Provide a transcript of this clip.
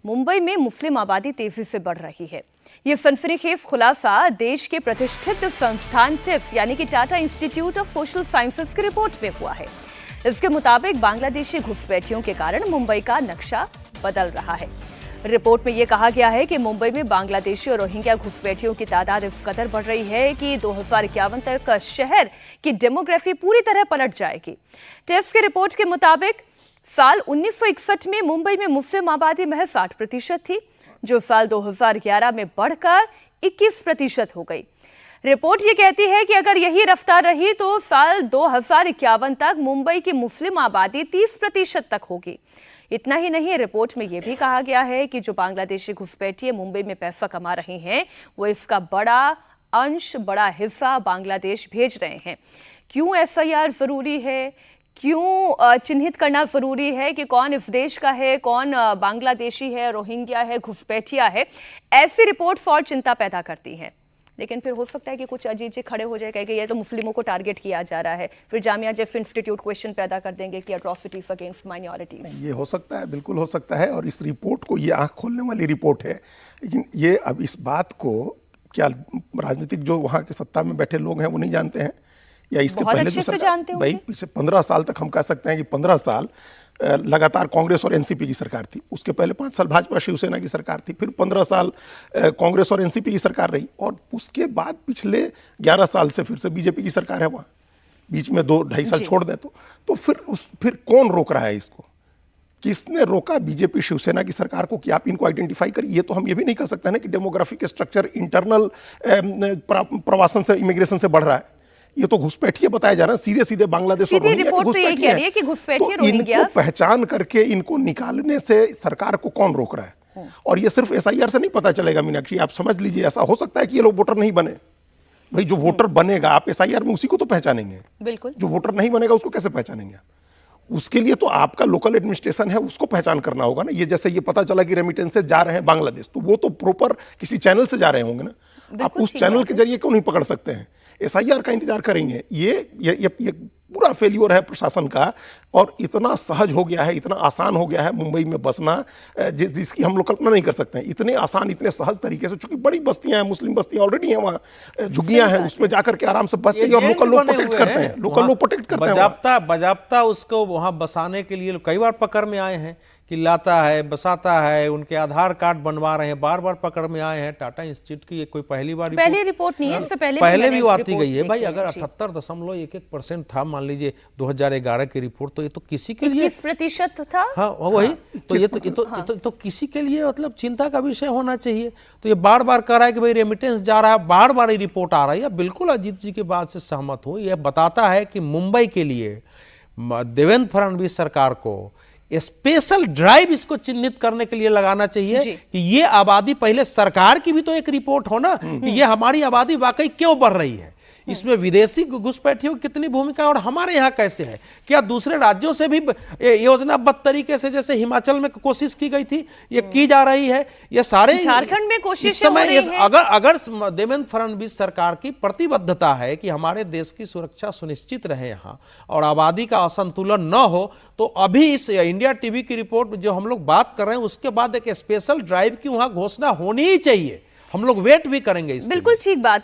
मुंबई में मुस्लिम आबादी तेजी से बढ़ रही है। ये सनसनीखेज खुलासा देश के प्रतिष्ठित संस्थान टिफ्स यानी कि Tata institute of social sciences की रिपोर्ट में हुआ है। इसके मुताबिक बांग्लादेशी घुसपैठियों के कारण मुंबई का नक्शा बदल रहा है। रिपोर्ट में यह कहा गया है कि मुंबई में बांग्लादेशी और रोहिंग्या घुसपैठियों की तादाद इस कदर बढ़ रही है कि 2051 तक शहर की डेमोग्राफी पूरी तरह पलट जाएगी। टिफ्स की रिपोर्ट के मुताबिक साल 1961 में मुंबई में मुस्लिम आबादी महज 60% थी, जो साल 2011 में बढ़कर 21% हो गई। रिपोर्ट ये कहती है कि अगर यही रफ्तार रही तो साल 2051 तक मुंबई की मुस्लिम आबादी 30% तक होगी। इतना ही नहीं, रिपोर्ट में यह भी कहा गया है कि जो बांग्लादेशी घुसपैठिए मुंबई में पैसा कमा रहे हैं वो इसका बड़ा अंश, बड़ा हिस्सा बांग्लादेश भेज रहे हैं। क्यों एसआईआर जरूरी है, क्यों चिन्हित करना जरूरी है कि कौन इस देश का है, कौन बांग्लादेशी है, रोहिंग्या है, घुसपैठिया है, ऐसी रिपोर्ट्स और चिंता पैदा करती हैं। लेकिन फिर हो सकता है कि कुछ अजीब से खड़े हो जाए कि ये तो मुस्लिमों को टारगेट किया जा रहा है, फिर जामिया जैसे इंस्टीट्यूट क्वेश्चन पैदा कर देंगे कि अट्रॉसिटीज अगेंस्ट माइनॉरिटीज। ये हो सकता है, बिल्कुल हो सकता है, और इस रिपोर्ट को, ये आंख खोलने वाली रिपोर्ट है। लेकिन ये अब इस बात को क्या राजनीतिक जो वहाँ के सत्ता में बैठे लोग हैं वो नहीं जानते हैं, या इसके पहले जो सरकार, भाई पिछले 15 साल तक हम कह सकते हैं कि 15 साल लगातार कांग्रेस और एनसीपी की सरकार थी। उसके पहले 5 साल भाजपा शिवसेना की सरकार थी, फिर 15 साल कांग्रेस और एनसीपी की सरकार रही, और उसके बाद पिछले 11 साल से फिर से बीजेपी की सरकार है। वहाँ बीच में 2-2.5 साल छोड़ दें तो फिर कौन रोक रहा है इसको? किसने रोका बीजेपी शिवसेना की सरकार को कि आप इनको आइडेंटिफाई करिए? ये तो हम ये भी नहीं कह सकते ना कि डेमोग्राफिक स्ट्रक्चर इंटरनल प्रवासन से, इमिग्रेशन से बढ़ रहा है। ये तो घुसपैठिए बताया जा रहा है, सीधे सीधे बांग्लादेश और रोहिंग्या के घुसपैठिए हैं। तो इनको पहचान करके इनको निकालने से सरकार को कौन रोक रहा है? और ये सिर्फ एसआईआर से नहीं पता चलेगा मीनाक्षी, आप समझ लीजिए। ऐसा हो सकता है कि ये लोग वोटर नहीं बने। भाई जो वोटर बनेगा आप एसआईआर में उसी को तो पहचानेंगे, बिल्कुल। जो वोटर नहीं बनेगा उसको कैसे पहचानेंगे? उसके लिए तो आपका लोकल एडमिनिस्ट्रेशन है, उसको पहचान करना होगा ना। ये जैसे ये पता चला कि रेमिटेंसेज जा रहे हैं बांग्लादेश, तो वो तो प्रॉपर किसी चैनल से जा रहे होंगे ना। आप उस चैनल के जरिए क्यों नहीं पकड़ सकते हैं? एसआईआर का इंतजार करेंगे। ये पूरा फेल्योर है प्रशासन का, और इतना सहज हो गया है, इतना आसान हो गया है मुंबई में बसना, जिसकी हम लोग कल्पना नहीं कर सकते हैं। इतने आसान, इतने सहज तरीके से, चूंकि बड़ी बस्तियां हैं, मुस्लिम बस्तियां ऑलरेडी हैं वहाँ, झुग्गियां हैं, उसमें जाकर के आराम से बसते हैं और लोकल लोग प्रोटेक्ट करते हैं, लोकल लोग प्रोटेक्ट करते हैं। बजाबता उसको वहाँ बसाने के लिए कई बार पकड़ में आए हैं कि लाता है, बसाता है, उनके आधार कार्ड बनवा रहे हैं, बार बार पकड़ में आए हैं। टाटा इंस्टीट्यूट की ये कोई पहली रिपोर्ट नहीं है, इससे पहले भी आती गई है। भाई अगर 78.1% था, मान लीजिए 2011 की रिपोर्ट, तो ये तो किसी के लिए 20% था। हाँ वही तो ये तो किसी के लिए मतलब चिंता का विषय होना चाहिए। तो ये बार बार कह रहा है कि भाई रेमिटेंस जा रहा है, बार बार रिपोर्ट आ रही है। बिल्कुल अजीत जी की बात से सहमत हूँ। यह बताता है कि मुंबई के लिए देवेंद्र फडणवीस सरकार को स्पेशल ड्राइव इसको चिन्हित करने के लिए लगाना चाहिए कि ये आबादी, पहले सरकार की भी तो एक रिपोर्ट हो ना कि ये हमारी आबादी वाकई क्यों बढ़ रही है, इसमें विदेशी घुसपैठियों की कितनी भूमिका है और हमारे यहाँ कैसे है। क्या दूसरे राज्यों से भी योजनाबद्ध तरीके से, जैसे हिमाचल में कोशिश की गई थी, ये की जा रही है? ये सारे झारखंड में कोशिश इस समय अगर देवेंद्र फडणवीस सरकार की प्रतिबद्धता है कि हमारे देश की सुरक्षा सुनिश्चित रहे यहाँ और आबादी का असंतुलन न हो, तो अभी इस इंडिया टीवी की रिपोर्ट जो हम लोग बात कर रहे हैं उसके बाद एक स्पेशल ड्राइव की वहां घोषणा होनी ही चाहिए। हम लोग वेट भी करेंगे। बिल्कुल ठीक बात।